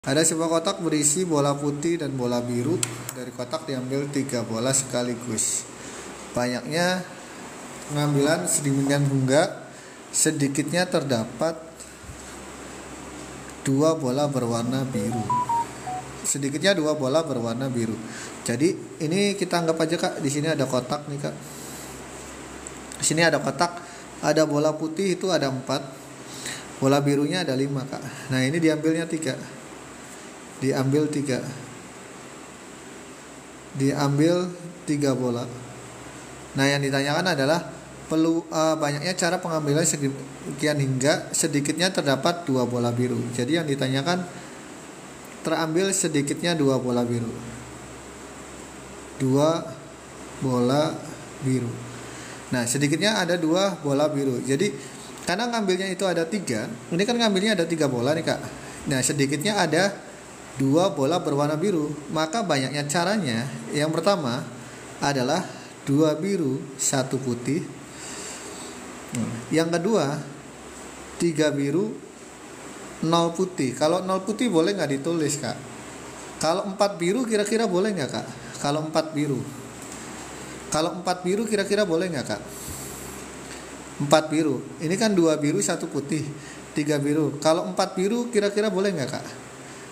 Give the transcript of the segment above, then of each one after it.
Ada sebuah kotak berisi bola putih dan bola biru. Dari kotak diambil 3 bola sekaligus. Banyaknya pengambilan sedemikian hingga sedikitnya terdapat 2 bola berwarna biru. Sedikitnya 2 bola berwarna biru. Jadi ini kita anggap aja Kak, di sini ada kotak nih Kak. Di sini ada kotak, ada bola putih itu ada 4. Bola birunya ada 5 Kak. Nah, ini diambilnya 3. Diambil 3 bola. Nah, yang ditanyakan adalah banyaknya cara pengambilan sekian hingga sedikitnya terdapat 2 bola biru. Jadi yang ditanyakan terambil sedikitnya 2 bola biru. 2 bola biru. Nah, sedikitnya ada 2 bola biru. Jadi karena ngambilnya itu ada 3, ini kan ngambilnya ada 3 bola nih Kak. Nah, sedikitnya ada 2 bola berwarna biru, maka banyaknya caranya. Yang pertama adalah 2 biru 1 putih. Yang kedua 3 biru 0 putih. Kalau 0 putih boleh nggak ditulis Kak? Kalau 4 biru kira-kira boleh nggak Kak? Kalau 4 biru kira-kira boleh nggak Kak? 4 biru, ini kan 2 biru 1 putih, 3 biru. Kalau 4 biru kira-kira boleh nggak Kak?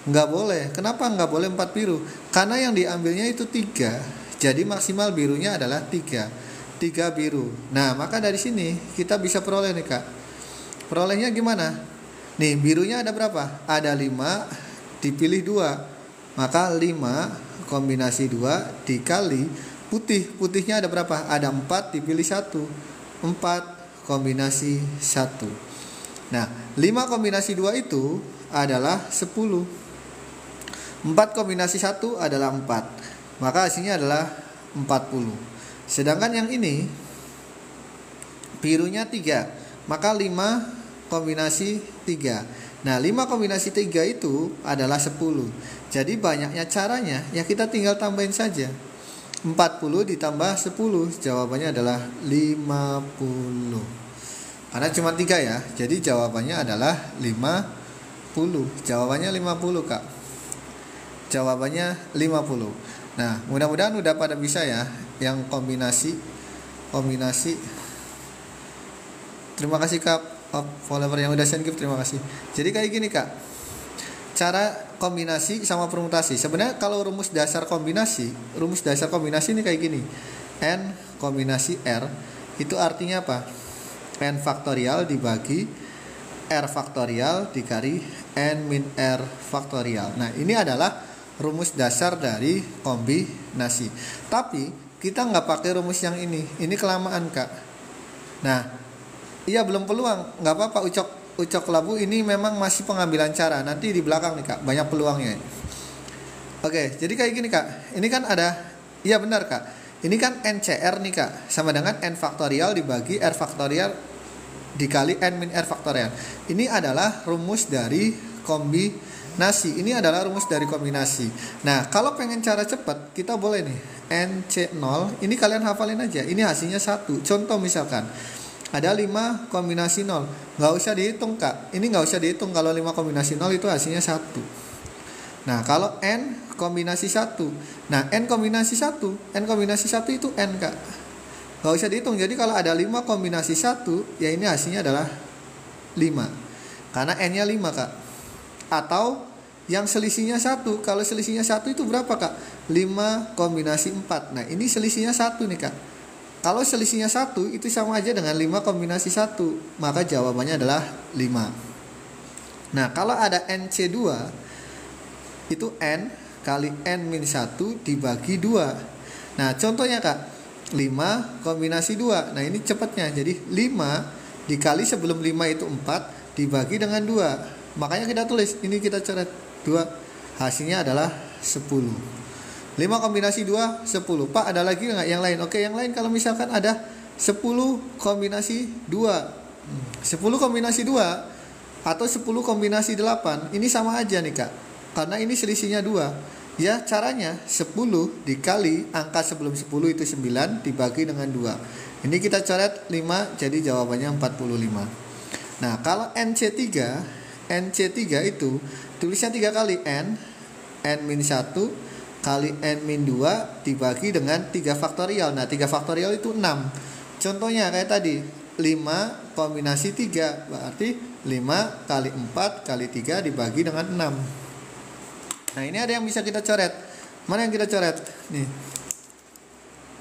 Nggak boleh. Kenapa nggak boleh 4 biru? Karena yang diambilnya itu 3. Jadi maksimal birunya adalah 3 biru. Nah, maka dari sini kita bisa peroleh nih Kak. Perolehnya gimana? Nih, birunya ada berapa? Ada 5 dipilih 2. Maka 5 kombinasi 2 dikali putih. Putihnya ada berapa? Ada 4 dipilih 1. 4 kombinasi 1. Nah, 5 kombinasi 2 itu adalah 10. 4 kombinasi 1 adalah 4. Maka hasilnya adalah 40. Sedangkan yang ini birunya 3. Maka 5 kombinasi 3. Nah, 5 kombinasi 3 itu adalah 10. Jadi banyaknya caranya, ya kita tinggal tambahin saja. 40 ditambah 10, jawabannya adalah 50. Karena cuma 3 ya, jadi jawabannya adalah 50. Jawabannya 50 Kak. Jawabannya 50. Nah, mudah-mudahan udah pada bisa ya yang kombinasi. Terima kasih Kak, follower yang udah send gift, terima kasih. Jadi kayak gini Kak, cara kombinasi sama permutasi. Sebenarnya kalau rumus dasar kombinasi ini kayak gini. N kombinasi R itu artinya apa? N faktorial dibagi R faktorial dikali N min R faktorial. Nah, ini adalah rumus dasar dari kombinasi. Tapi kita nggak pakai rumus yang ini kelamaan Kak. Nah, iya belum peluang, nggak apa-apa ucok labu, ini memang masih pengambilan cara. Nanti di belakang nih Kak, banyak peluangnya. Oke, jadi kayak gini Kak. Ini kan ada, iya benar Kak. Ini kan NCR nih Kak, sama dengan N faktorial dibagi R faktorial dikali N min R faktorial. Ini adalah rumus dari kombinasi. Ini adalah rumus dari kombinasi. Nah, kalau pengen cara cepat, kita boleh nih NC0, ini kalian hafalin aja. Ini hasilnya 1. Contoh misalkan ada 5 kombinasi 0. Nggak usah dihitung Kak. Ini nggak usah dihitung, kalau 5 kombinasi 0 itu hasilnya 1. Nah, kalau N kombinasi 1. Nah, N kombinasi 1 itu N Kak. Nggak usah dihitung. Jadi kalau ada 5 kombinasi 1, ya ini hasilnya adalah 5. Karena N-nya 5 Kak. Atau yang selisihnya 1. Kalau selisihnya 1 itu berapa Kak? 5 kombinasi 4. Nah, ini selisihnya 1 nih Kak. Kalau selisihnya 1 itu sama aja dengan 5 kombinasi 1. Maka jawabannya adalah 5. Nah, kalau ada NC2 itu N kali N min 1 dibagi 2. Nah, contohnya Kak, 5 kombinasi 2. Nah, ini cepatnya. Jadi 5 dikali sebelum 5 itu 4 dibagi dengan 2. Makanya kita tulis, ini kita coret 2. Hasilnya adalah 10. 5 kombinasi 2, 10. Pak, ada lagi nggak yang lain? Oke, yang lain kalau misalkan ada 10 kombinasi 2. 10 kombinasi 2 atau 10 kombinasi 8. Ini sama aja nih Kak. Karena ini selisihnya 2. Ya, caranya 10 dikali angka sebelum 10 itu 9 dibagi dengan 2. Ini kita coret 5, jadi jawabannya 45. Nah, kalau NC3 itu Tulisnya 3 kali n min 1 kali n min 2 dibagi dengan 3 faktorial. Nah 3 faktorial itu 6. Contohnya kayak tadi 5 kombinasi 3, berarti 5 kali 4 kali 3 dibagi dengan 6. Nah ini ada yang bisa kita coret. Mana yang kita coret? Nih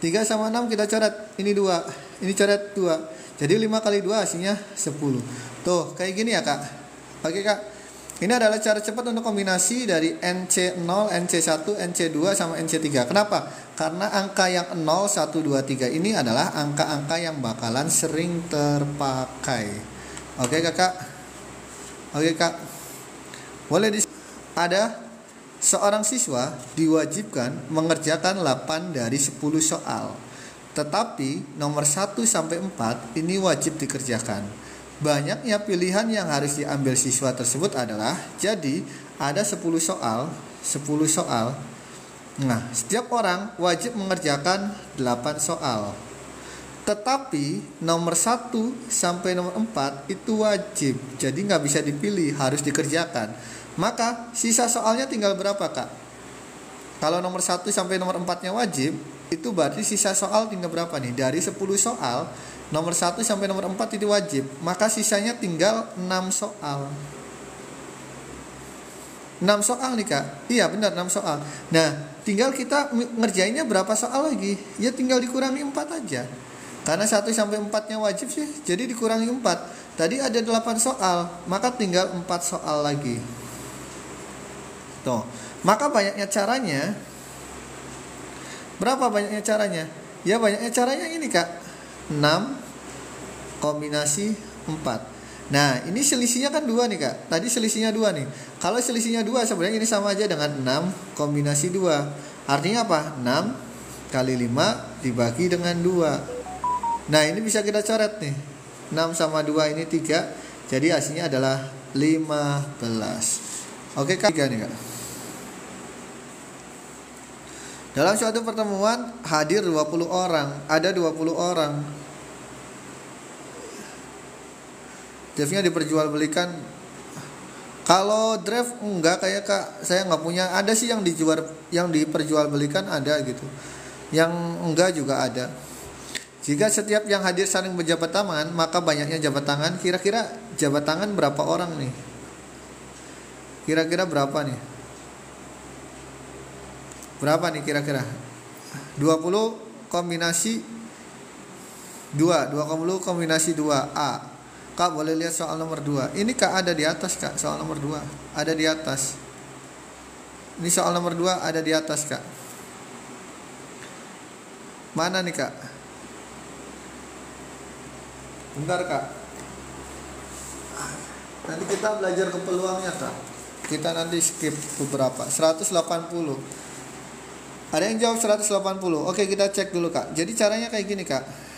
3 sama 6 kita coret. Ini 2, ini coret 2. Jadi 5 kali 2 hasilnya 10. Tuh kayak gini ya kak. Oke kak, ini adalah cara cepat untuk kombinasi dari NC0, NC1, NC2 sama NC3. Kenapa? Karena angka yang 0, 1, 2, 3 ini adalah angka-angka yang bakalan sering terpakai. Oke kakak? Oke kak? Boleh ada seorang siswa diwajibkan mengerjakan 8 dari 10 soal. Tetapi nomor 1 sampai 4 ini wajib dikerjakan. Banyaknya pilihan yang harus diambil siswa tersebut adalah, jadi ada 10 soal. Nah, setiap orang wajib mengerjakan 8 soal. Tetapi nomor 1 sampai nomor 4 itu wajib. Jadi nggak bisa dipilih, harus dikerjakan. Maka sisa soalnya tinggal berapa kak? Kalau nomor 1 sampai nomor 4-nya wajib, itu berarti sisa soal tinggal berapa nih? Dari 10 soal, nomor 1 sampai nomor 4 itu wajib. Maka sisanya tinggal 6 soal. 6 soal nih kak. Iya benar 6 soal. Nah tinggal kita ngerjainnya berapa soal lagi? Ya tinggal dikurangi 4 aja. Karena 1 sampai 4-nya wajib sih, jadi dikurangi 4. Tadi ada 8 soal, maka tinggal 4 soal lagi. Tuh. Maka banyaknya caranya. Berapa banyaknya caranya? Ya banyaknya caranya ini kak, 6 kombinasi 4. Nah ini selisihnya kan 2 nih kak. Tadi selisihnya 2 nih. Kalau selisihnya 2 sebenarnya ini sama aja dengan 6 kombinasi 2. Artinya apa? 6 kali 5 dibagi dengan 2. Nah ini bisa kita coret nih. 6 sama 2 ini 3. Jadi hasilnya adalah 15. Oke kak, 3 nih kak. Dalam suatu pertemuan hadir 20 orang, ada 20 orang. Drive-nya diperjualbelikan. Kalau drive enggak kayak kak, saya nggak punya. Ada sih yang diperjualbelikan ada gitu. Yang enggak juga ada. Jika setiap yang hadir saling berjabat tangan, maka banyaknya jabat tangan. Kira-kira jabat tangan berapa orang nih? Kira-kira berapa nih? Berapa nih kira-kira? 20 kombinasi 2 kombinasi 2A. Kak boleh lihat soal nomor 2. Ini kak ada di atas kak. Soal nomor 2 ada di atas. Ini soal nomor 2 ada di atas kak. Mana nih kak? Bentar kak. Nanti kita belajar ke peluangnya kak. Kita nanti skip beberapa. 180. Ada yang jawab 180. Oke kita cek dulu kak. Jadi caranya kayak gini kak.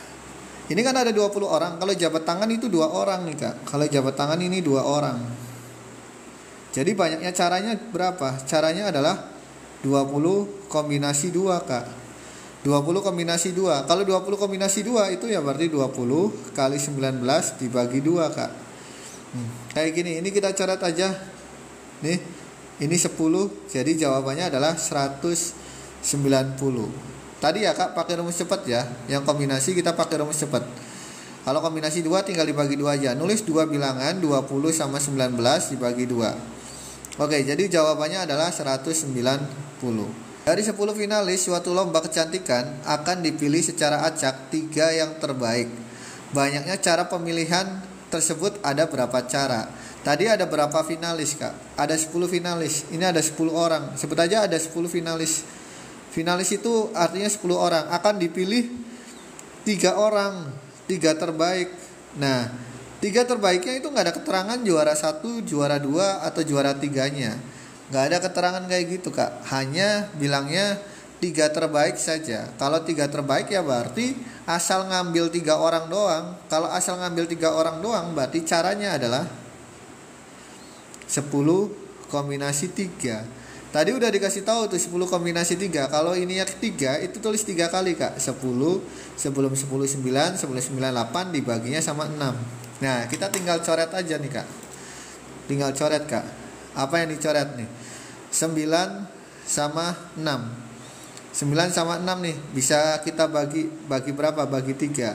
Ini kan ada 20 orang. Kalau jabat tangan itu 2 orang nih kak. Kalau jabat tangan ini 2 orang. Jadi banyaknya caranya berapa? Caranya adalah 20 kombinasi 2 kak. 20 kombinasi 2. Kalau 20 kombinasi 2 itu ya berarti 20 kali 19 dibagi 2 kak. Kayak gini. Ini kita coret aja. Nih. Ini 10. Jadi jawabannya adalah 190. Tadi ya kak pakai rumus cepat ya. Yang kombinasi kita pakai rumus cepat. Kalau kombinasi 2 tinggal dibagi 2 aja. Nulis 2 bilangan 20 sama 19 dibagi 2. Oke jadi jawabannya adalah 190. Dari 10 finalis suatu lomba kecantikan akan dipilih secara acak 3 yang terbaik. Banyaknya cara pemilihan tersebut ada berapa cara? Tadi ada berapa finalis kak? Ada 10 finalis. Ini ada 10 orang. Sebut aja ada 10 finalis. Finalis itu artinya 10 orang. Akan dipilih 3 orang, 3 terbaik. Nah 3 terbaiknya itu gak ada keterangan juara 1, juara 2, atau juara 3-nya. Gak ada keterangan kayak gitu kak. Hanya bilangnya 3 terbaik saja. Kalau 3 terbaik ya berarti asal ngambil 3 orang doang. Kalau asal ngambil 3 orang doang berarti caranya adalah 10 kombinasi 3. Tadi udah dikasih tahu tuh 10 kombinasi 3. Kalau ini yang 3 itu tulis 3 kali kak. 10 sebelum 10 9, sebelum 9 8 dibaginya sama 6. Nah kita tinggal coret aja nih kak. Tinggal coret kak. Apa yang dicoret nih? 9 sama 6. 9 sama 6 nih bisa kita bagi berapa? Bagi 3.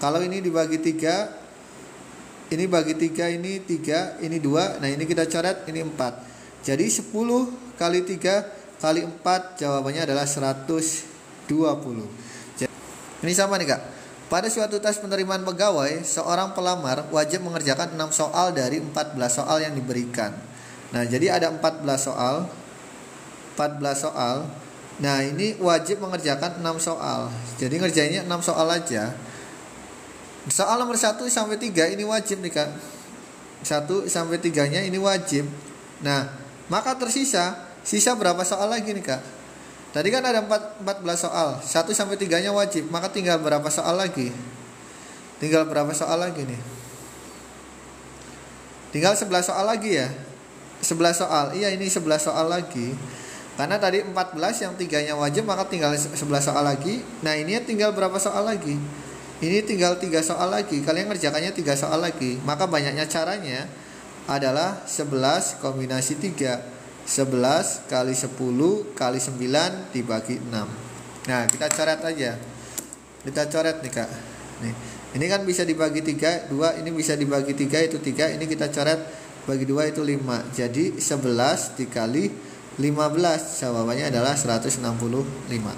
Kalau ini dibagi 3, ini bagi 3, ini 3, ini 2. Nah, ini kita coret, ini 4. Jadi 10 kali 3 kali 4 jawabannya adalah 120. Ini sama nih Kak. Pada suatu tes penerimaan pegawai, seorang pelamar wajib mengerjakan 6 soal dari 14 soal yang diberikan. Nah, jadi ada 14 soal. Nah, ini wajib mengerjakan 6 soal. Jadi ngerjainnya 6 soal aja. Soal nomor 1 sampai 3 ini wajib nih Kak. 1 sampai 3-nya ini wajib. Nah, maka sisa berapa soal lagi nih Kak? Tadi kan ada 14 soal, 1 sampai 3-nya wajib, maka tinggal berapa soal lagi? Tinggal berapa soal lagi nih? Tinggal 11 soal lagi ya. 11 soal. Iya, ini 11 soal lagi. Karena tadi 14 yang 3-nya wajib, maka tinggal 11 soal lagi. Nah, ini tinggal berapa soal lagi? Ini tinggal 3 soal lagi. Kalian ngerjakannya 3 soal lagi. Maka banyaknya caranya adalah 11 kombinasi 3. 11 kali 10 kali 9 dibagi 6. Nah, kita coret aja. Kita coret nih Kak. Nih. Ini kan bisa dibagi 3, 2, ini bisa dibagi 3, itu 3. Ini kita coret bagi 2, itu 5. Jadi 11 dikali 15, jawabannya adalah 165.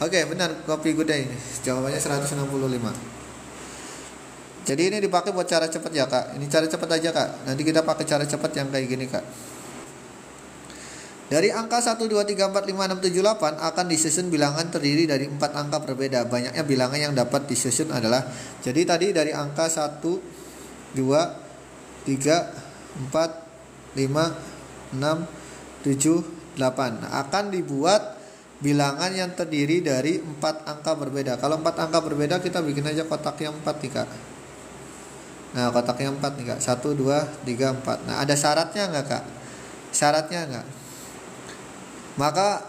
Oke, benar, kopi Good Day ini. Jawabannya 165. Jadi ini dipakai buat cara cepat ya Kak. Ini cara cepat aja Kak. Nanti kita pakai cara cepat yang kayak gini Kak. Dari angka 1, 2, 3, 4, 5, 6, 7, 8 akan disusun bilangan terdiri dari 4 angka berbeda. Banyaknya bilangan yang dapat disusun adalah, jadi tadi dari angka 1, 2, 3, 4, 5, 6, 7, 8. Nah, akan dibuat bilangan yang terdiri dari 4 angka berbeda. Kalau 4 angka berbeda, kita bikin aja kotak yang 4 nih Kak. Nah, kotaknya 4 nih Kak. 1, 2, 3, 4. Nah, ada syaratnya enggak Kak? Syaratnya enggak? Maka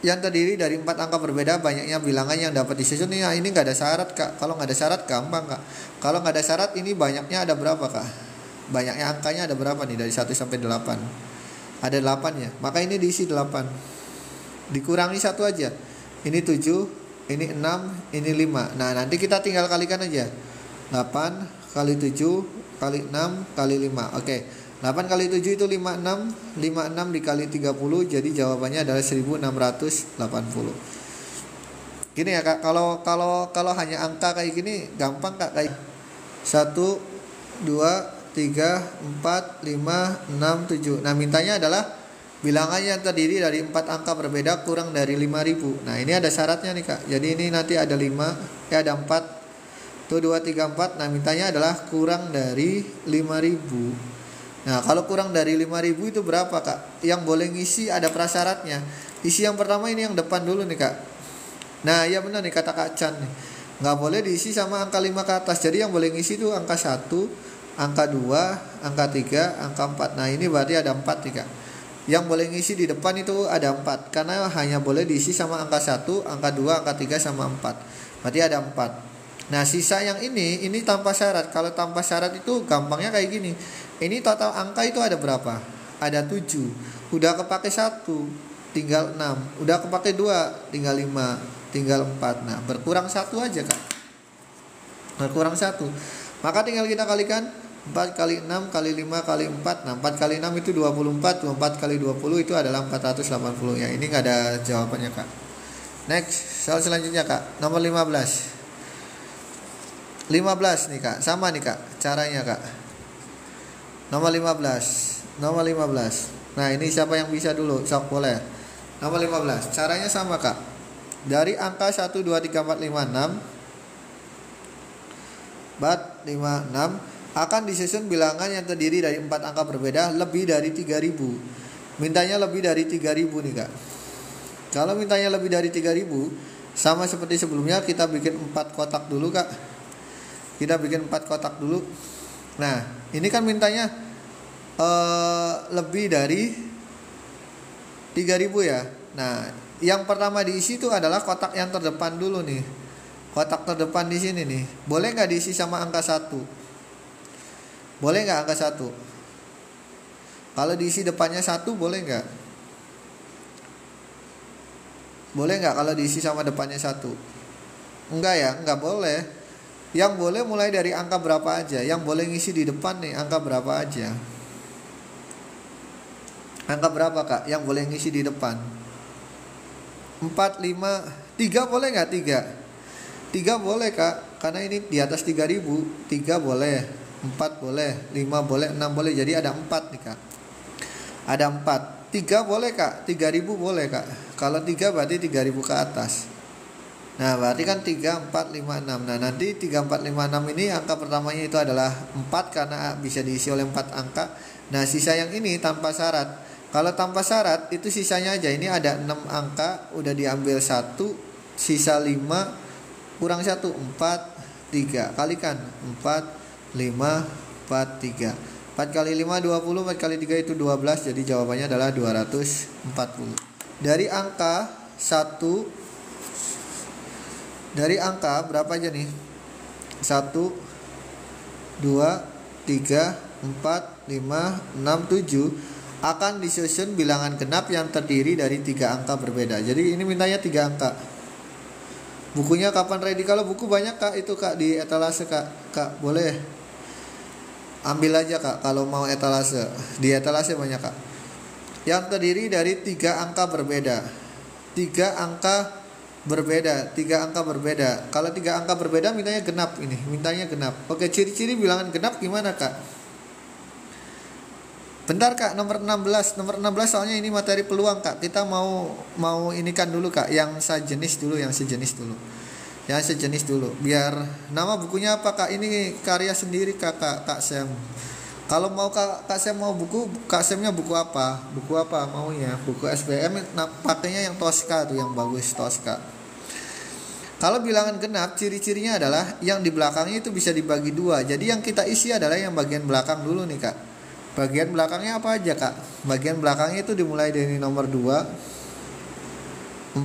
yang terdiri dari 4 angka berbeda, banyaknya bilangan yang dapat disusun. Nah, ini enggak ada syarat Kak. Kalau enggak ada syarat gampang Kak. Kalau enggak ada syarat, ini banyaknya ada berapa Kak? Banyaknya angkanya ada berapa nih? Dari 1 sampai 8. Ada 8 ya. Maka ini diisi 8. Dikurangi 1 aja. Ini 7, ini 6, ini 5. Nah, nanti kita tinggal kalikan aja. 8 kali 7 kali 6 kali 5. Oke. 8 kali 7 itu 56. 56 dikali 30, jadi jawabannya adalah 1680. Gini ya Kak, kalau hanya angka kayak gini gampang Kak, kayak 1 2 3 4 5 6 7. Nah, mintanya adalah bilangan yang terdiri dari 4 angka berbeda kurang dari 5000. Nah, ini ada syaratnya nih Kak. Jadi ini nanti ada 5, ada 4. 1, 2, 3, 4. Nah, mintanya adalah kurang dari 5000. Nah, kalau kurang dari 5000 itu berapa Kak? Yang boleh ngisi ada prasyaratnya. Isi yang pertama ini yang depan dulu nih Kak. Nah, iya benar nih kata Kak Chan nih. Nggak boleh diisi sama angka 5 ke atas. Jadi yang boleh ngisi itu angka 1, angka 2, angka 3, angka 4. Nah, ini berarti ada 4 nih Kak. Yang boleh ngisi di depan itu ada 4. Karena hanya boleh diisi sama angka 1, angka 2, angka 3, sama 4. Berarti ada 4. Nah, sisa yang ini tanpa syarat. Kalau tanpa syarat itu gampangnya kayak gini. Ini total angka itu ada berapa? Ada 7. Udah kepake 1, tinggal 6. Udah kepake 2, tinggal 5, tinggal 4. Nah, berkurang 1 aja Kak. Berkurang 1. Maka tinggal kita kalikan 4 kali 6 kali 5 kali 4. Nah, 4 kali 6 itu 24. 24 kali 20 itu adalah 480. Ya, ini nggak ada jawabannya Kak. Next, soal selanjutnya Kak. Nomor 15. 15 nih Kak. Sama nih Kak caranya Kak. Nomor 15. Nomor 15. Nah, ini siapa yang bisa dulu? Sok boleh. Nomor 15. Caranya sama Kak. Dari angka 1, 2, 3, 4, 5, 6. 4, 5, 6 akan disusun bilangan yang terdiri dari 4 angka berbeda lebih dari 3000. Mintanya lebih dari 3000 nih Kak. Kalau mintanya lebih dari 3000, sama seperti sebelumnya, kita bikin 4 kotak dulu Kak. Kita bikin 4 kotak dulu. Nah, ini kan mintanya lebih dari 3000 ya. Nah, yang pertama diisi itu adalah kotak yang terdepan dulu nih. Kotak terdepan di sini nih. Boleh nggak diisi sama angka 1? Boleh nggak angka 1? Kalau diisi depannya 1 boleh nggak? Boleh nggak kalau diisi sama depannya 1? Enggak ya, enggak boleh. Yang boleh mulai dari angka berapa aja? Yang boleh ngisi di depan nih angka berapa aja? Angka berapa kak? Yang boleh ngisi di depan? 4, 5, 3 boleh nggak? 3 boleh kak, karena ini di atas 3000. 3 boleh, 4 boleh, 5 boleh, 6 boleh. Jadi ada 4 nih kak. Ada 4. 3 boleh kak, 3000 boleh kak. Kalau 3 berarti 3000 ke atas. Nah berarti kan 3, 4, 5, 6. Nah nanti 3, 4, 5, 6 ini angka pertamanya itu adalah 4 karena bisa diisi oleh 4 angka. Nah sisa yang ini tanpa syarat. Kalau tanpa syarat itu sisanya aja. Ini ada 6 angka, udah diambil 1, sisa 5 kurang 1, 4, 3. Kalikan 4, 5, 4, 3. 4 kali 5 20, 4 kali 3 itu 12. Jadi jawabannya adalah 240. Dari angka 1, dari angka berapa aja nih? 1, 2, 3, 4, 5, 6, 7 akan disusun bilangan genap yang terdiri dari 3 angka berbeda. Jadi ini mintanya 3 angka. Bukunya kapan ready? Kalau buku banyak kak, itu kak di etalase kak. Kak boleh ambil aja kak kalau mau etalase. Di etalase banyak kak. Yang terdiri dari 3 angka berbeda. 3 angka berbeda. 3 angka berbeda. Kalau 3 angka berbeda mintanya genap ini. Mintanya genap. Oke, ciri-ciri bilangan genap gimana kak? Bentar kak, nomor 16 soalnya ini materi peluang kak. Kita mau inikan dulu kak, yang sejenis dulu. Biar nama bukunya apa kak? Ini karya sendiri kak Sam. Kalau mau kak Sam mau buku, kak Samnya buku apa? Buku apa maunya? Buku SBM. Nah, pakainya yang Tosca tuh, yang bagus Tosca. Kalau bilangan genap, ciri-cirinya adalah yang di belakangnya itu bisa dibagi 2. Jadi yang kita isi adalah yang bagian belakang dulu nih kak. Bagian belakangnya apa aja kak? Bagian belakangnya itu dimulai dari nomor 2, 4,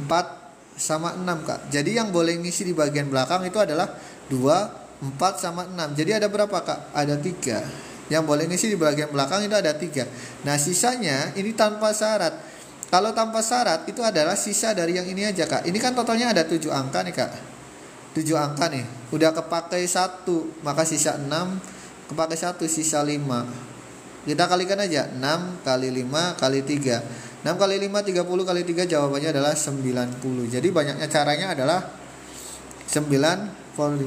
sama 6 kak. Jadi yang boleh ngisi di bagian belakang itu adalah 2, 4, sama 6. Jadi ada berapa kak? Ada 3. Yang boleh ngisi di bagian belakang itu ada 3. Nah sisanya ini tanpa syarat. Kalau tanpa syarat itu adalah sisa dari yang ini aja kak. Ini kan totalnya ada 7 angka nih kak. 7 angka nih. Udah kepakai 1, maka sisa 6. Kepakai 1, sisa 5. Kita kalikan aja 6 kali 5 kali 3. 6 kali 5 30 kali 3 jawabannya adalah 90. Jadi banyaknya caranya adalah 9 Polri.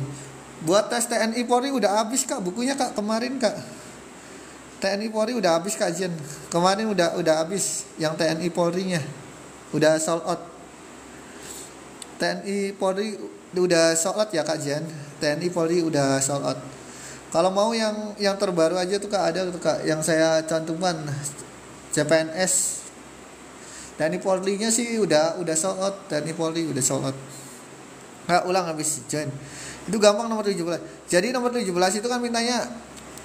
Buat tes TNI Polri udah habis kak bukunya kak kemarin kak. TNI Polri udah habis kak Jen. Kemarin udah habis yang TNI Polri-nya. Udah sold out. TNI Polri udah sold out ya kak Jen. TNI Polri udah sold out. Kalau mau yang terbaru aja tuh kak, ada tuh kak yang saya cantumkan CPNS. TNI Polri-nya sih udah sold out. TNI Polri udah sold out. Nggak ulang habis join. Itu gampang nomor 17. Jadi nomor 17 itu kan mintanya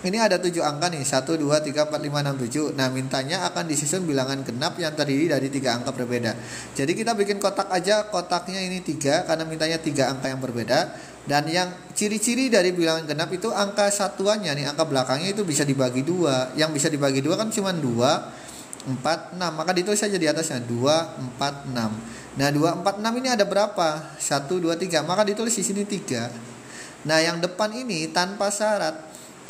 ini ada 7 angka nih, 1, 2, 3, 4, 5, 6, 7. Nah mintanya akan disusun bilangan genap yang terdiri dari 3 angka berbeda. Jadi kita bikin kotak aja, kotaknya ini 3 karena mintanya 3 angka yang berbeda. Dan yang ciri-ciri dari bilangan genap itu angka satuannya nih, angka belakangnya itu bisa dibagi 2. Yang bisa dibagi 2 kan cuma 2, 4, 6. Maka ditulis saja di atasnya 2, 4, 6. Nah 2, 4, 6 ini ada berapa? 1, 2, 3. Maka ditulis di sini 3. Nah yang depan ini tanpa syarat.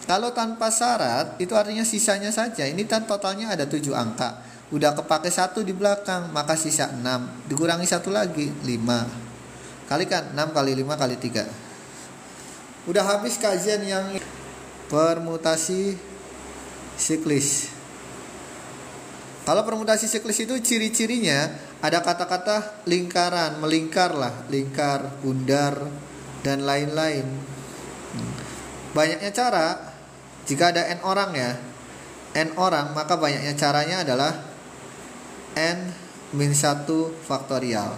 Kalau tanpa syarat itu artinya sisanya saja. Ini kan totalnya ada 7 angka. Udah kepake 1 di belakang, maka sisa 6. Dikurangi 1 lagi 5. Kalikan 6 kali 5 kali 3. Udah habis kajian yang permutasi siklis. Kalau permutasi siklis itu ciri-cirinya ada kata-kata lingkaran, melingkar lah, lingkar, bundar, dan lain-lain. Banyaknya cara. Jika ada n orang ya, n orang, maka banyaknya caranya adalah n-1 faktorial.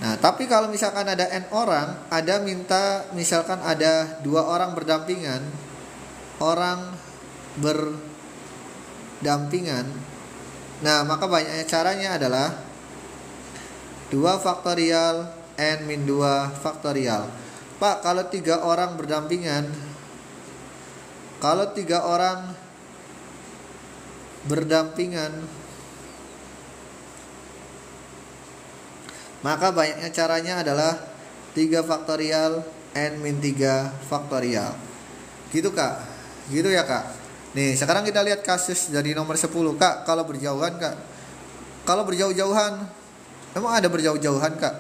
Nah, tapi kalau misalkan ada n orang, ada minta misalkan ada 2 orang berdampingan, Nah, maka banyaknya caranya adalah 2 faktorial n-2 faktorial. Pak, kalau 3 orang berdampingan, kalau 3 orang berdampingan, maka banyaknya caranya adalah 3 faktorial N min 3 faktorial. Gitu Kak. Gitu ya Kak. Nih sekarang kita lihat kasus dari nomor 10 Kak. Kalau berjauhan Kak, kalau berjauh-jauhan, emang ada berjauh-jauhan Kak?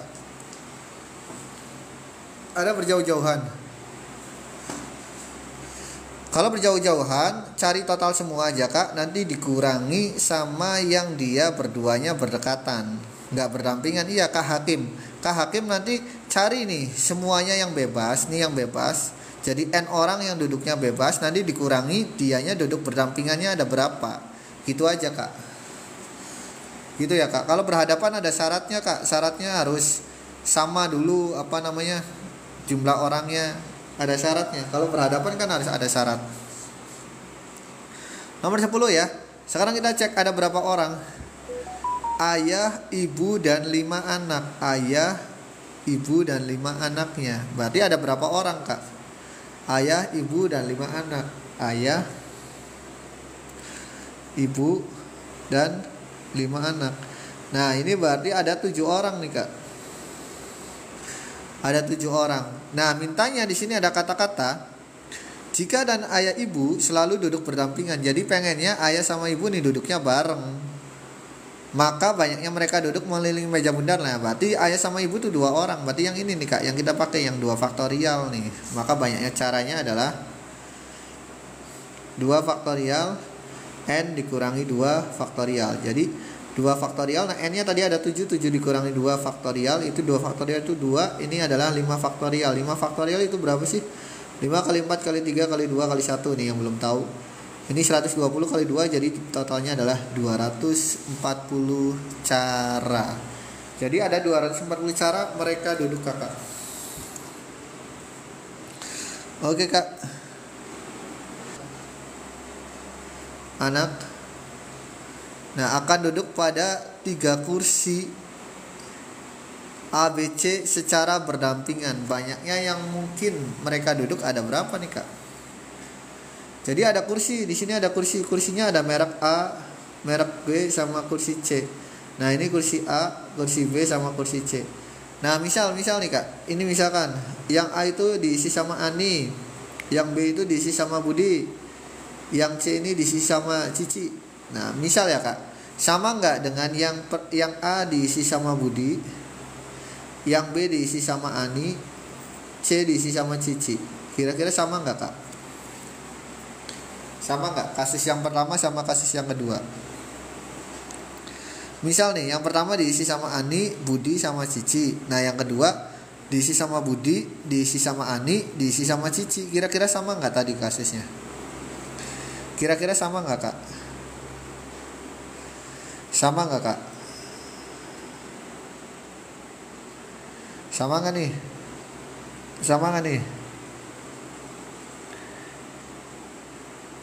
Ada berjauh-jauhan. Kalau berjauh-jauhan, cari total semua aja Kak. Nanti dikurangi sama yang dia berduanya berdekatan, nggak berdampingan. Iya Kak Hakim. Kak Hakim nanti cari nih semuanya yang bebas. Nih yang bebas. Jadi N orang yang duduknya bebas, nanti dikurangi dianya duduk berdampingannya ada berapa. Gitu aja Kak. Gitu ya Kak. Kalau berhadapan ada syaratnya Kak. Syaratnya harus sama dulu jumlah orangnya. Ada syaratnya. Kalau berhadapan kan harus ada syarat. Nomor 10 ya. Sekarang kita cek ada berapa orang. Ayah, ibu, dan 5 anak. Ayah, ibu, dan 5 anaknya. Berarti ada berapa orang Kak? Ayah, ibu, dan 5 anak. Ayah, ibu, dan 5 anak. Nah ini berarti ada 7 orang nih Kak. Ada 7 orang. Nah mintanya di sini ada kata-kata jika dan ayah ibu selalu duduk berdampingan. Jadi pengennya ayah sama ibu nih duduknya bareng. Maka banyaknya mereka duduk mengelilingi meja bundar. Nah berarti ayah sama ibu tuh 2 orang. Berarti yang ini nih Kak, yang kita pakai yang 2 faktorial nih. Maka banyaknya caranya adalah 2 faktorial N dikurangi 2 faktorial. Jadi 2 faktorial, nah N nya tadi ada 7 dikurangi 2 faktorial, itu 2 faktorial itu 2, ini adalah 5 faktorial. 5 faktorial itu berapa sih? 5 kali 4 kali 3 kali 2 kali 1 nih yang belum tahu. Ini 120 kali 2, jadi totalnya adalah 240 cara. Jadi ada 240 cara mereka duduk Kakak. Oke Kak. Anak akan duduk pada 3 kursi A, B, C secara berdampingan. Banyaknya yang mungkin mereka duduk ada berapa nih Kak? Jadi ada kursi, di sini ada kursi. Kursinya ada merek A, merek B sama kursi C. Nah, ini kursi A, kursi B sama kursi C. Nah, misal nih Kak. Ini misalkan yang A itu diisi sama Ani, yang B itu diisi sama Budi, yang C ini diisi sama Cici. Nah, misal ya Kak, sama nggak dengan yang A diisi sama Budi, yang B diisi sama Ani, C diisi sama Cici? Kira-kira sama nggak Kak? Sama nggak? Kasus yang pertama sama kasus yang kedua. Misal nih, yang pertama diisi sama Ani, Budi sama Cici. Nah, yang kedua diisi sama Budi, diisi sama Ani, diisi sama Cici. Kira-kira sama nggak tadi kasusnya? Kira-kira sama nggak Kak? Sama nggak Kak? Sama nggak nih? Sama nggak nih?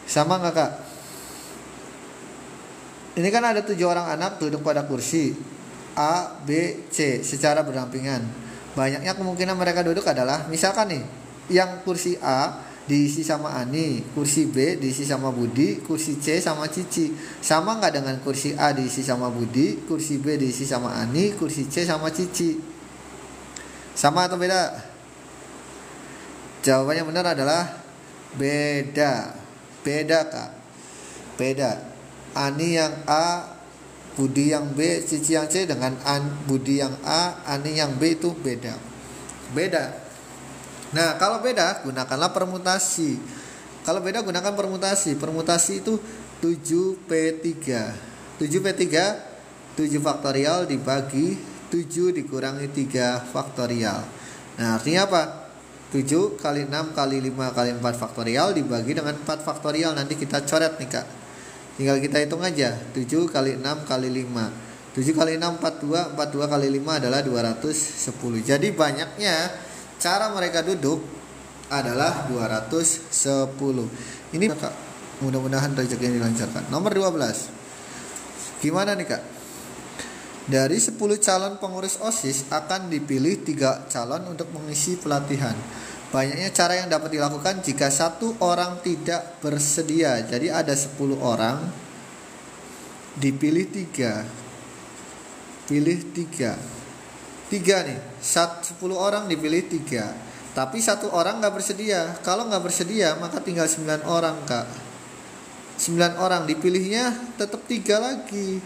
Sama nggak Kak? Ini kan ada 7 orang anak duduk pada kursi A, B, C secara berdampingan. Banyaknya kemungkinan mereka duduk adalah misalkan nih, yang kursi A diisi sama Ani, kursi B diisi sama Budi, kursi C sama Cici. Sama nggak dengan kursi A diisi sama Budi, kursi B diisi sama Ani, kursi C sama Cici? Sama atau beda? Jawabannya benar adalah beda. Beda Kak. Beda. Ani yang A, Budi yang B, Cici yang C dengan Budi yang A, Ani yang B itu beda. Beda. Nah, kalau beda gunakanlah permutasi. Kalau beda gunakan permutasi. Permutasi itu 7P3. 7P3 7 faktorial dibagi 7 dikurangi 3 faktorial. Nah, artinya apa? 7 kali 6 kali 5 kali 4 faktorial dibagi dengan 4 faktorial. Nanti kita coret nih Kak. Tinggal kita hitung aja. 7 kali 6 kali 5. 7 kali 6 42. 42 kali 5 adalah 210. Jadi banyaknya cara mereka duduk adalah 210. Ini Kak, mudah-mudahan rezekinya dilancarkan. Nomor 12. Gimana nih Kak? Dari 10 calon pengurus OSIS akan dipilih 3 calon untuk mengisi pelatihan. Banyaknya cara yang dapat dilakukan jika 1 orang tidak bersedia. Jadi ada 10 orang, dipilih 3. Pilih 3. 3 nih, 10 orang dipilih 3. Tapi 1 orang nggak bersedia. Kalau nggak bersedia maka tinggal 9 orang kak. 9 orang dipilihnya tetap 3 lagi.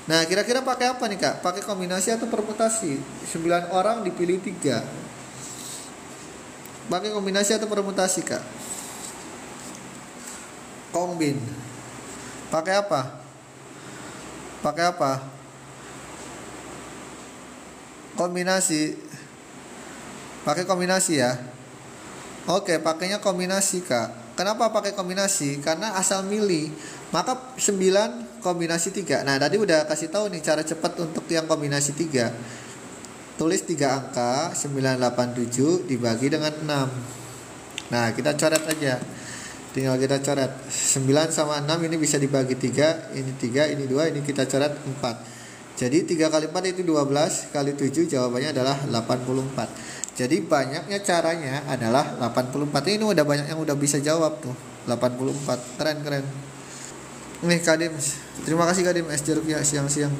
Nah kira-kira pakai apa nih kak? Pakai kombinasi atau permutasi? 9 orang dipilih 3. Pakai kombinasi atau permutasi kak? Kombin. Pakai apa? Pakai apa? Kombinasi. Pakai kombinasi ya. Oke, pakainya kombinasi kak. Kenapa pakai kombinasi? Karena asal milih. Maka 9 kombinasi 3. Nah tadi udah kasih tahu nih cara cepat untuk yang kombinasi 3. Tulis 3 angka 987 dibagi dengan 6. Nah kita coret aja. Tinggal kita coret 9 sama 6 ini bisa dibagi 3. Ini 3, ini 2, ini kita coret 4. Jadi 3 kali 4 itu 12. Kali 7 jawabannya adalah 84. Jadi banyaknya caranya adalah 84. Ini udah banyak yang udah bisa jawab tuh 84. Keren. Nih Kak Dim, terima kasih Kak Dim es jeruk ya siang-siang.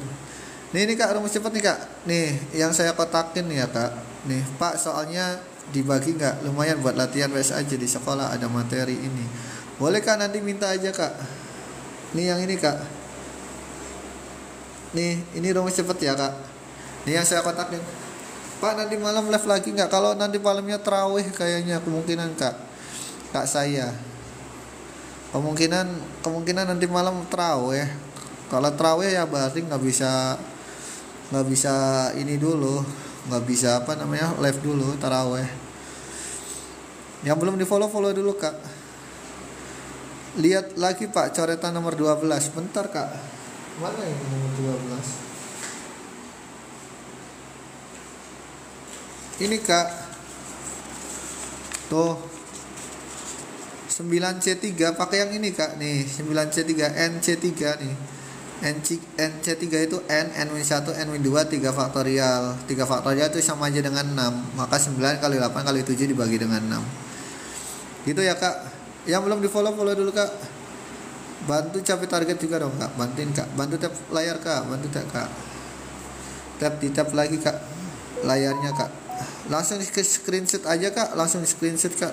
Nih kak rumus cepat nih kak. Nih yang saya kotakin nih ya kak. Nih pak soalnya dibagi nggak? Lumayan buat latihan WS aja di sekolah ada materi ini. Boleh kak nanti minta aja kak. Nih yang ini kak. Nih ini rumus cepat ya kak. Nih yang saya kotakin. Pak nanti malam live lagi nggak? Kalau nanti malamnya terawih kayaknya kemungkinan kak. Kak saya. Kemungkinan nanti malam terawih. Kalau terawih ya berarti nggak bisa ini dulu, nggak bisa live dulu taraweh. Yang belum di follow dulu kak. Lihat lagi pak coretan nomor 12. Bentar kak, mana ini nomor 12? Ini kak, tuh 9C3 pakai yang ini kak. Nih 9C3 NC3 nih. NC3 itu N-1, N-2, 3 faktorial. 3 faktorial itu sama aja dengan 6. Maka 9 kali 8 kali 7 dibagi dengan 6. Gitu ya kak. Yang belum di follow dulu kak. Bantu capai target juga dong kak. Bantuin kak. Bantu tap layar kak. Bantu tap kak. Tap lagi kak layarnya kak. Langsung ke screenshot aja kak. Langsung di screenshot kak.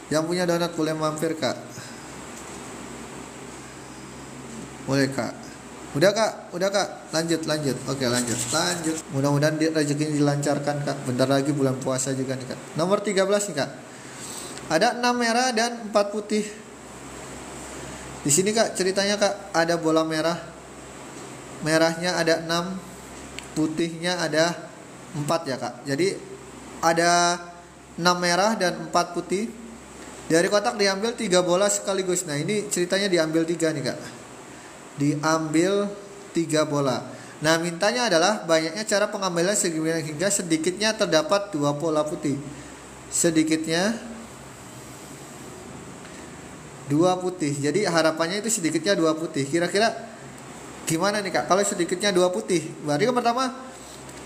Yang punya donat boleh mampir kak. Boleh kak. Udah kak. Lanjut. Oke lanjut. Mudah-mudahan rezekinya dilancarkan kak. Bentar lagi bulan puasa juga nih kak. Nomor 13 nih kak. Ada 6 merah dan 4 putih. Di sini kak ceritanya kak ada bola merah. Merahnya ada 6, putihnya ada 4 ya kak. Jadi ada 6 merah dan 4 putih. Dari kotak diambil 3 bola sekaligus. Nah ini ceritanya diambil 3 nih kak. Diambil 3 bola. Nah mintanya adalah banyaknya cara pengambilan hingga sedikitnya terdapat 2 bola putih. Sedikitnya 2 putih. Jadi harapannya itu sedikitnya 2 putih. Kira-kira gimana nih kak? Kalau sedikitnya 2 putih, berarti kan pertama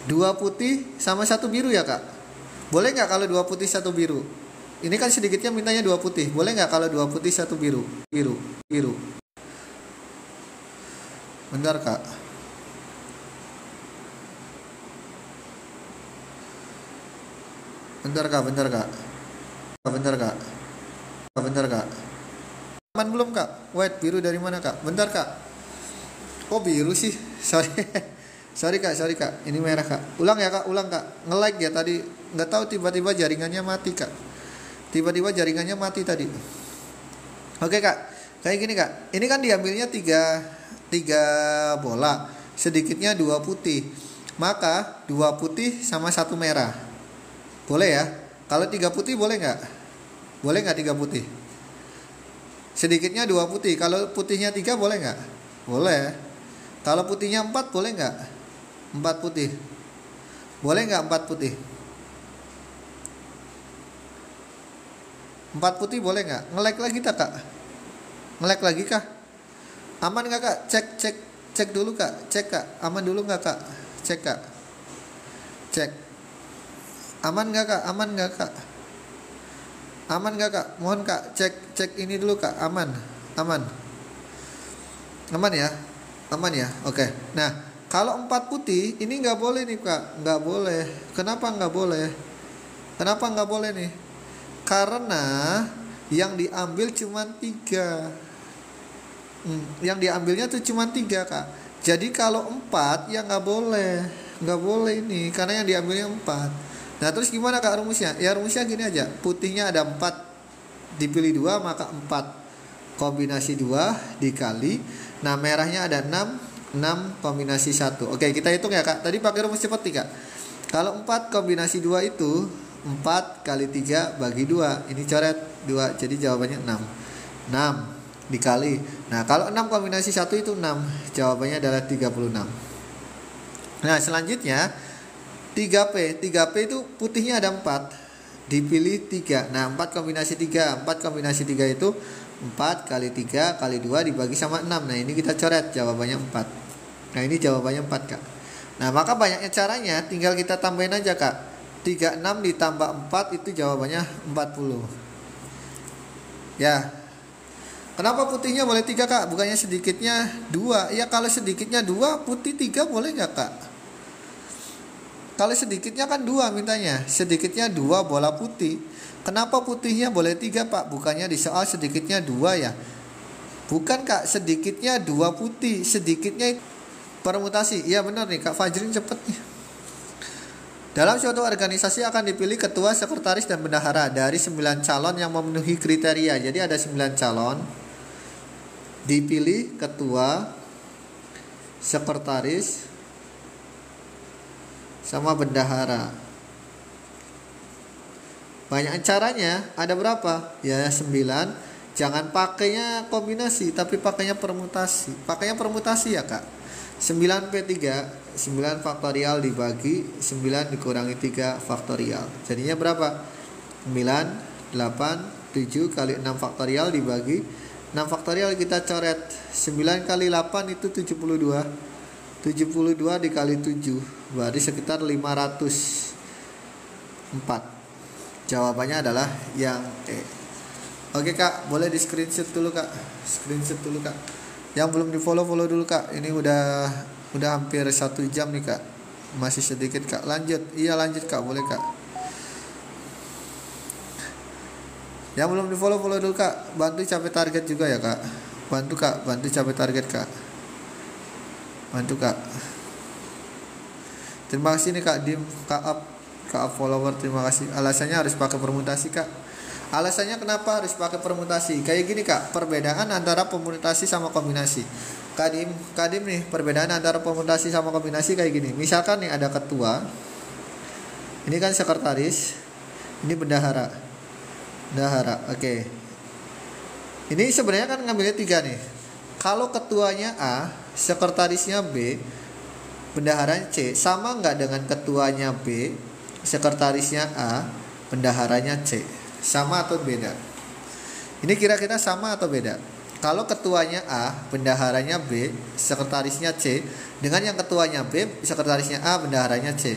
2 putih sama 1 biru ya kak. Boleh nggak kalau 2 putih 1 biru? Ini kan sedikitnya mintanya 2 putih. Boleh nggak kalau 2 putih 1 biru? Biru. Bentar kak. Bentar kak. Aman belum kak? White biru dari mana kak? Bentar kak. Kok biru sih? Sorry kak. Ini merah kak. Ulang kak. Nge-like ya tadi. Nggak tahu tiba-tiba jaringannya mati kak. Tadi. Oke kak. Kayak gini kak. Ini kan diambilnya 3 bola. Sedikitnya 2 putih. Maka 2 putih sama 1 merah. Boleh ya? Kalau 3 putih boleh nggak? Boleh nggak 3 putih? Sedikitnya 2 putih. Kalau putihnya 3 boleh nggak? Boleh. Kalau putihnya 4 boleh nggak? 4 putih. Boleh nggak 4 putih? 4 putih boleh nggak? Nge-like lagi tak kak? Nge-like lagi kah? Aman nggak kak? Cek dulu kak. Cek kak. Aman dulu nggak kak? Cek kak. Cek. Aman nggak kak? Aman nggak kak? Aman nggak kak? Mohon kak cek ini dulu kak. Aman, aman, aman ya, aman ya. Oke. Nah, kalau 4 putih ini nggak boleh nih kak, nggak boleh. Kenapa nggak boleh? Kenapa nggak boleh nih? Karena yang diambil cuma 3. Yang diambilnya tuh cuma 3 kak. Jadi kalau 4 ya nggak boleh, nggak boleh ini, karena yang diambilnya 4. Nah terus gimana kak rumusnya? Ya rumusnya gini aja. Putihnya ada 4, dipilih 2 maka 4 kombinasi 2 dikali. Nah merahnya ada 6 kombinasi 1. Oke kita hitung ya kak. Tadi pakai rumus cepat nih kak. Kalau 4 kombinasi 2 itu 4 kali 3 bagi 2. Ini coret 2, jadi jawabannya 6. 6 dikali. Nah kalau 6 kombinasi 1 itu 6, jawabannya adalah 36. Nah selanjutnya 3P itu putihnya ada 4, dipilih 3. Nah 4 kombinasi 3 itu 4 kali 3 kali 2 dibagi sama 6. Nah ini kita coret, jawabannya 4. Nah ini jawabannya 4 kak. Nah maka banyaknya caranya, tinggal kita tambahin aja kak. 36 ditambah 4 itu jawabannya 40. Ya. Kenapa putihnya boleh 3 kak? Bukannya sedikitnya 2. Ya kalau sedikitnya 2, putih 3 boleh gak kak? Kalau sedikitnya kan 2 mintanya. Sedikitnya 2 bola putih. Kenapa putihnya boleh 3 pak? Bukannya di soal sedikitnya 2 ya? Bukan kak, sedikitnya 2 putih. Sedikitnya permutasi. Iya benar nih kak Fajrin, cepet nih. Dalam suatu organisasi akan dipilih ketua, sekretaris, dan bendahara dari 9 calon yang memenuhi kriteria. Jadi ada 9 calon. Dipilih ketua, sekretaris, sama bendahara. Banyak caranya, ada berapa? Ya 9. Jangan pakainya kombinasi, tapi pakainya permutasi. Pakainya permutasi ya kak. 9P3, 9 faktorial dibagi 9 dikurangi 3 faktorial. Jadinya berapa? 9, 8, 7 kali 6 faktorial dibagi 6 faktorial, kita coret. 9 kali 8 itu 72. 72 dikali 7 berarti sekitar 504. Jawabannya adalah yang E. Oke kak, boleh di screenshot dulu kak. Screenshot dulu kak. Yang belum di follow dulu kak. Ini udah hampir 1 jam nih kak. Masih sedikit kak. Lanjut. Iya lanjut kak, boleh kak. Yang belum di follow dulu kak. Bantu capai target juga ya kak. Bantu kak, bantu capai target kak. Bantu kak. Terima kasih nih kak Dim, kak up follower, terima kasih. Alasannya harus pakai permutasi kak. Alasannya kenapa harus pakai permutasi? Kayak gini kak, perbedaan antara permutasi sama kombinasi. Kak Dim nih, perbedaan antara permutasi sama kombinasi kayak gini. Misalkan nih ada ketua, ini kan sekretaris, ini bendahara. Oke. Ini sebenarnya kan ngambilnya 3 nih. Kalau ketuanya A, sekretarisnya B, bendaharanya C, sama nggak dengan ketuanya B, sekretarisnya A, bendaharanya C? Sama atau beda? Ini kira-kira sama atau beda? Kalau ketuanya A, bendaharanya B, sekretarisnya C, dengan yang ketuanya B, sekretarisnya A, bendaharanya C,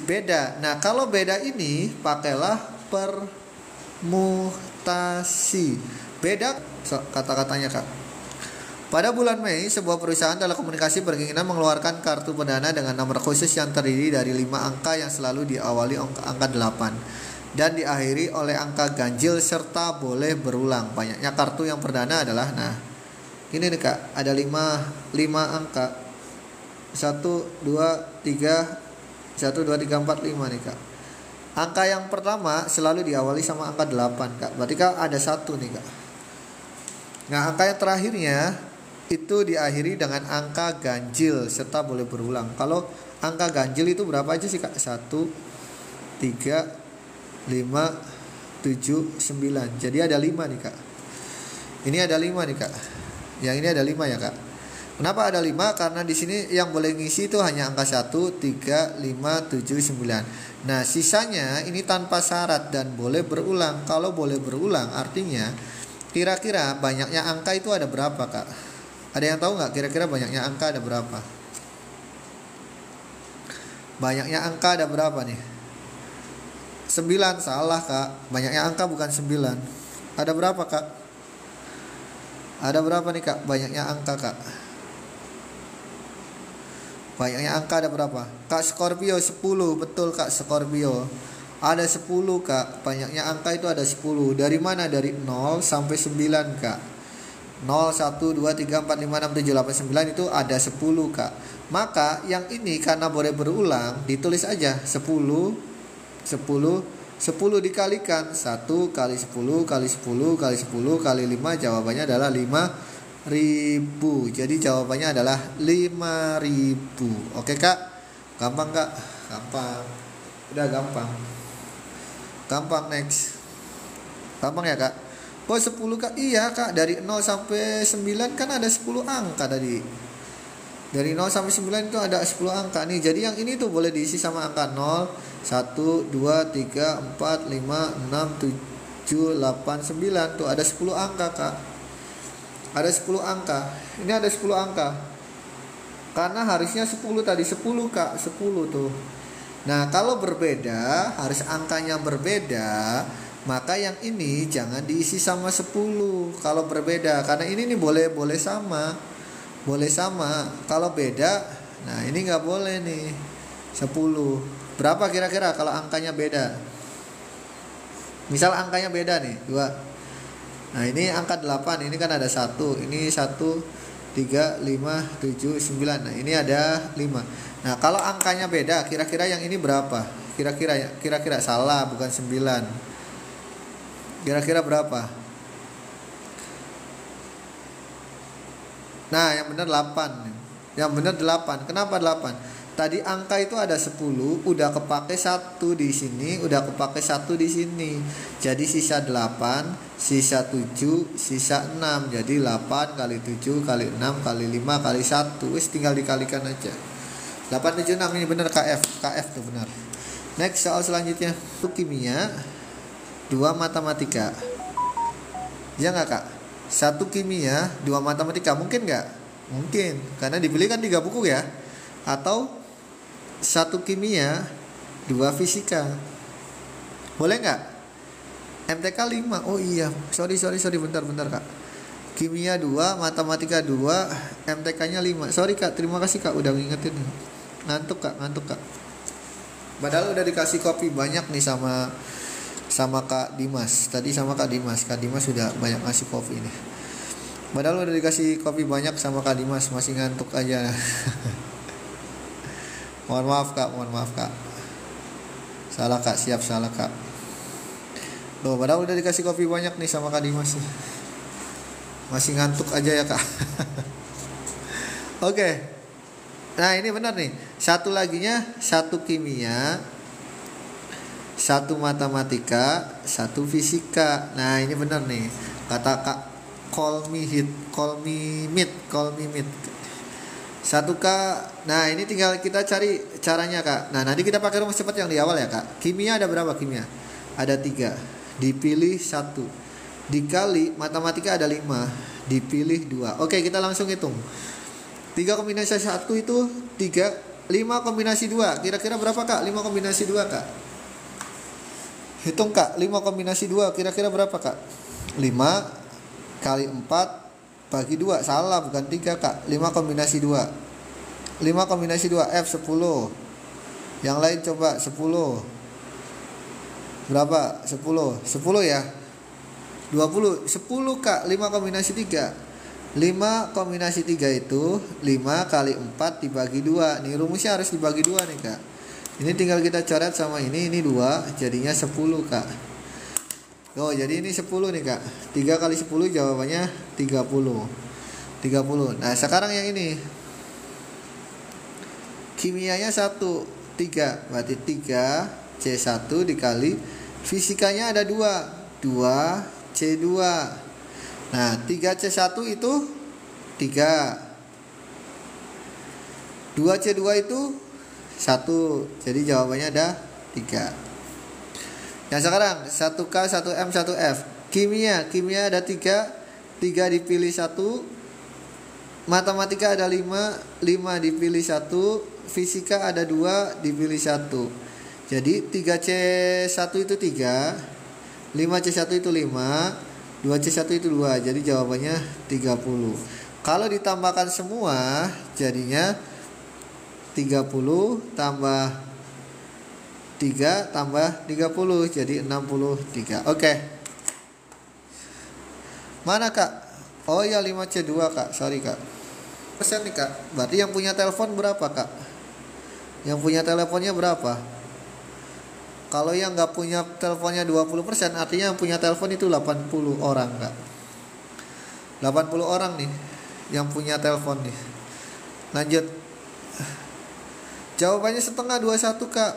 beda. Nah kalau beda ini pakailah permutasi. Beda kata-katanya kak. Pada bulan Mei, sebuah perusahaan telekomunikasi berkeinginan mengeluarkan kartu perdana dengan nomor khusus yang terdiri dari 5 angka yang selalu diawali angka 8 dan diakhiri oleh angka ganjil serta boleh berulang. Banyaknya kartu yang perdana adalah, nah ini nih kak, ada 5 angka. 1, 2, 3, 4, 5 nih kak. Angka yang pertama selalu diawali sama angka 8 kak. Berarti kak ada 1 nih kak. Nah angka yang terakhirnya itu diakhiri dengan angka ganjil serta boleh berulang. Kalau angka ganjil itu berapa aja sih kak? 1, 3, 5, 7, 9. Jadi ada 5 nih kak. Ini ada 5 nih kak. Yang ini ada 5 ya kak. Kenapa ada 5? Karena di sini yang boleh ngisi itu hanya angka 1, 3, 5, 7, 9. Nah sisanya ini tanpa syarat dan boleh berulang. Kalau boleh berulang artinya kira-kira banyaknya angka itu ada berapa kak? Ada yang tahu nggak kira-kira banyaknya angka ada berapa? Banyaknya angka ada berapa nih? 9. Salah kak, banyaknya angka bukan 9. Ada berapa kak? Ada berapa nih kak banyaknya angka kak? Banyaknya angka ada berapa? Kak Scorpio 10. Betul kak Scorpio. Ada 10 kak. Banyaknya angka itu ada 10. Dari mana? Dari 0 sampai 9 kak. 0, 1, 2, 3, 4, 5, 6, 7, 8, 9 itu ada 10 kak. Maka yang ini karena boleh berulang, ditulis aja 10 dikalikan 1 kali 10 kali 10 kali 10 kali 5. Jawabannya adalah 5.000. Jadi jawabannya adalah 5.000. Oke kak? Gampang kak? Gampang. Udah gampang. Gampang, next. Gampang ya kak? Kok 10 kak? Iya kak, dari 0 sampai 9 kan ada 10 angka tadi. Dari 0 sampai 9 itu ada 10 angka nih. Jadi yang ini tuh boleh diisi sama angka 0, 1, 2, 3, 4, 5, 6, 7, 8, 9. Tuh ada 10 angka kak. Ada 10 angka. Ini ada 10 angka. Karena harusnya 10 tadi, 10 kak, 10 tuh. Nah kalau berbeda, harus angkanya berbeda, maka yang ini jangan diisi sama 10 kalau berbeda. Karena ini nih boleh sama. Boleh sama. Kalau beda, nah ini nggak boleh nih 10. Berapa kira-kira kalau angkanya beda? Misal angkanya beda nih 2. Nah ini angka 8. Ini kan ada 1. Ini 1, 3, 5, 7, 9. Nah ini ada 5. Nah kalau angkanya beda, kira-kira yang ini berapa? Kira-kira salah, bukan 9. Kira-kira berapa? Nah yang benar 8. Yang benar 8. Kenapa 8? Tadi angka itu ada 10, udah kepake 1 di sini, udah kepake 1 di sini. Jadi sisa 8, sisa 7, sisa 6. Jadi 8 kali 7 kali 6 kali 5 kali 1. Wis tinggal dikalikan aja. 876 ini benar KF. KF tuh benar. Next soal selanjutnya. 1 kimia, 2 matematika. Ya enggak kak? 1 kimia, 2 matematika. Mungkin enggak? Mungkin. Karena dipilih kan 3 buku ya. Atau 1 kimia, 2 fisika. Boleh nggak? MTK 5. Oh iya, sorry bentar kak. Kimia 2, matematika 2, MTK-nya 5. Sorry kak, terima kasih kak udah ngingetin. Ngantuk kak. Padahal udah dikasih kopi banyak nih sama Kak Dimas. Tadi sama Kak Dimas sudah banyak ngasih kopi nih. Padahal udah dikasih kopi banyak sama Kak Dimas, masih ngantuk aja. Mohon maaf kak. Salah kak, salah kak. Loh, padahal udah dikasih kopi banyak nih sama Kak Dimas. Masih ngantuk aja ya kak. Oke. Nah ini benar nih. Satu laginya 1 kimia, 1 matematika, 1 fisika. Nah ini benar nih. Kata kak call me meet. 1K. Nah ini tinggal kita cari caranya kak. Nah nanti kita pakai rumus cepat yang di awal ya kak. Kimia ada berapa kimia? Ada 3. Dipilih 1. Dikali matematika ada 5. Dipilih 2. Oke kita langsung hitung. 3 kombinasi 1 itu 3. 5 kombinasi 2. Kira-kira berapa kak? 5 kombinasi 2 kak. Hitung kak. 5 kombinasi 2. Kira-kira berapa kak? 5 kali 4 bagi 2. Salah, bukan 3 kak. 5 kombinasi 2. 5 kombinasi 2 F 10. Yang lain coba 10. Berapa? 10 ya. 20. 10 kak. 5 kombinasi 3. 5 kombinasi 3 itu 5 kali 4 dibagi 2. Nih rumusnya harus dibagi 2 nih kak. Ini tinggal kita coret sama ini 2. Jadinya 10 kak. Oh jadi ini 10 nih kak. 3 kali 10 jawabannya 30. Nah sekarang yang ini kimianya 1 3. Berarti 3 C1 dikali fisikanya ada 2 C2. Nah 3C1 itu 3. 2C2 itu 1. Jadi jawabannya ada 3. Yang sekarang 1K, 1M, 1F. Kimia ada 3 dipilih 1. Matematika ada 5 dipilih 1. Fisika ada 2 dipilih 1. Jadi 3C1 itu 3, 5C1 itu 5, 2C1 itu 2. Jadi jawabannya 30. Kalau ditambahkan semua jadinya 30 tambah 3 tambah 30 jadi 63. Oke. Mana Kak? Oh ya 5C2 Kak. Sorry Kak. Persen nih Kak. Berarti yang punya telepon berapa Kak? Yang punya teleponnya berapa? Kalau yang nggak punya teleponnya 20%, artinya yang punya telepon itu 80 orang Kak. 80 orang nih yang punya telepon nih. Lanjut. Jawabannya setengah 21 Kak.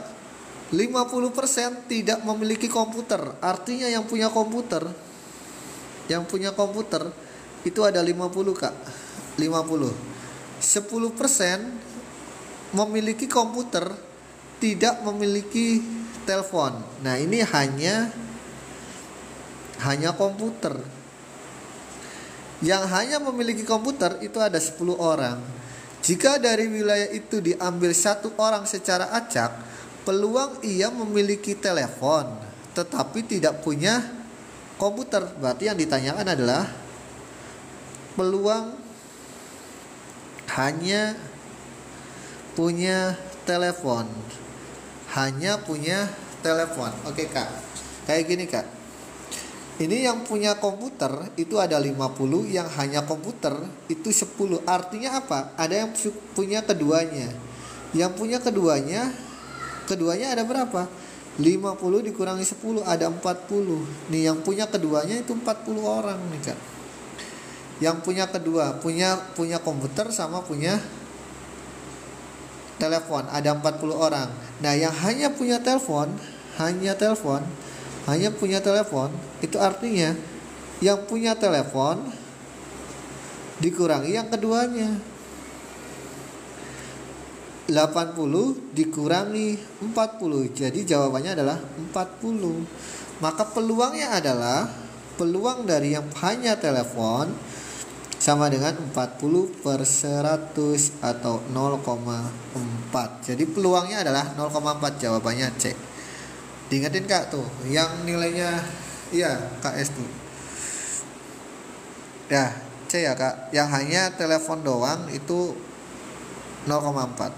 50% tidak memiliki komputer. Artinya yang punya komputer itu ada 50 Kak. 50. 10% memiliki komputer, tidak memiliki telepon. Nah, ini hanya komputer. Yang hanya memiliki komputer itu ada 10 orang. Jika dari wilayah itu diambil 1 orang secara acak, peluang ia memiliki telepon tetapi tidak punya komputer. Berarti yang ditanyakan adalah peluang hanya punya telepon. Oke Kak. Kayak gini Kak. Ini yang punya komputer itu ada 50, yang hanya komputer itu 10. Artinya apa? Ada yang punya keduanya. Yang punya keduanya ada berapa? 50 dikurangi 10 ada 40. Nih yang punya keduanya itu 40 orang nih Kak. Yang punya kedua, punya komputer sama punya telepon ada 40 orang. Nah, yang hanya punya telepon itu artinya yang punya telepon dikurangi yang keduanya. 80 dikurangi 40. Jadi jawabannya adalah 40. Maka peluangnya adalah peluang dari yang hanya telepon sama dengan 40/100 atau 0,4. Jadi peluangnya adalah 0,4. Jawabannya C. Diingetin Kak tuh, yang nilainya KS tuh. Ya, C ya Kak. Yang hanya telepon doang itu 0,4.